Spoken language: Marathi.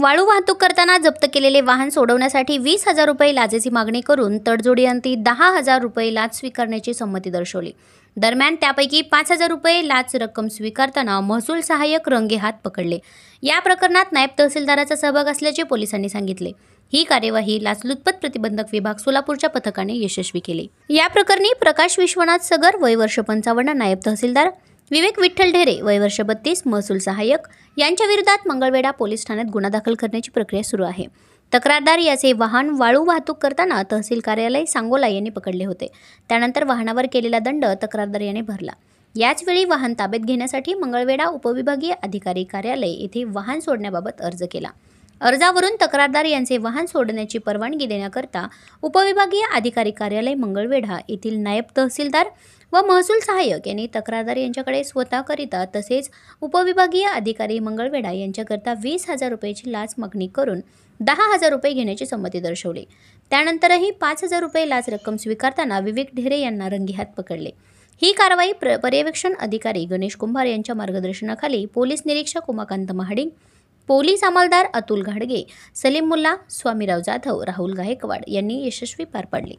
वाळू वाहतूक करताना जप्त केलेले वाहन सोडवण्यासाठी 20,000 रुपये लाचेची मागणी करून तडजोडीअंती 10,000 रुपये लाच स्वीकारण्याची संमती दर्शवली। दरम्यान त्यापैकी 5,000 रुपये लाच रक्कम स्वीकारताना महसूल सहाय्यक रंगेहात पकडले। या प्रकरणात नायब तहसीलदाराचा सहभाग असल्याचे पोलिसांनी सांगितले। ही कार्यवाही लाचलुचपत प्रतिबंधक विभाग सोलापूरच्या पथकाने यशस्वी केली। या प्रकरणी प्रकाश विश्वनाथ सगर वय वर्ष 55 नायब तहसीलदार, विवेक विठ्ठल ढेरे वय वर्ष 32 महसूल सहाय्यक यांच्या विरोधात मंगळवेढा पोलीस ठाण्यात गुन्हा दाखल करण्याची प्रक्रिया सुरू आहे। तक्रारदार याचे वाहन वाळू वाहतूक करताना तहसील कार्यालय सांगोला यांनी पकडले होते। त्यानंतर वाहनावर केलेला दंड तक्रारदार याने भरला। याच वेळी वाहन ताब्यात घेण्यासाठी मंगळवेढा उपविभागीय अधिकारी कार्यालय येथे वाहन सोडण्याबाबत अर्ज केला। अर्जावरून तक्रारदार यांचे वाहन सोडण्याची परवानगी देण्याकरता उपविभागीय अधिकारी कार्यालय मंगळवेढा येथील नायब तहसीलदार व महसूल सहाय्यक यांनी तक्रारदार यांच्याकडे स्वतःकरिता तसेच उपविभागीय अधिकारी मंगळवेढा यांच्याकरता 20,000 रुपयाची लाच मागणी करून 10,000 रुपये घेण्याची संमती दर्शवली। त्यानंतरही 5,000 रुपये लाच रक्कम स्वीकारताना विवेक ढेरे यांना रंगेहात पकडले। ही कारवाई पर्यवेक्षण अधिकारी गणेश कुंभार यांच्या मार्गदर्शनाखाली पोलीस निरीक्षक उमाकांत महाडिक, पोलीस अंमलदार अतुल घाडगे, सलीम मुल्ला, स्वामीराव जाधव, राहुल गायकवाड यांनी यशस्वी पार पाडली।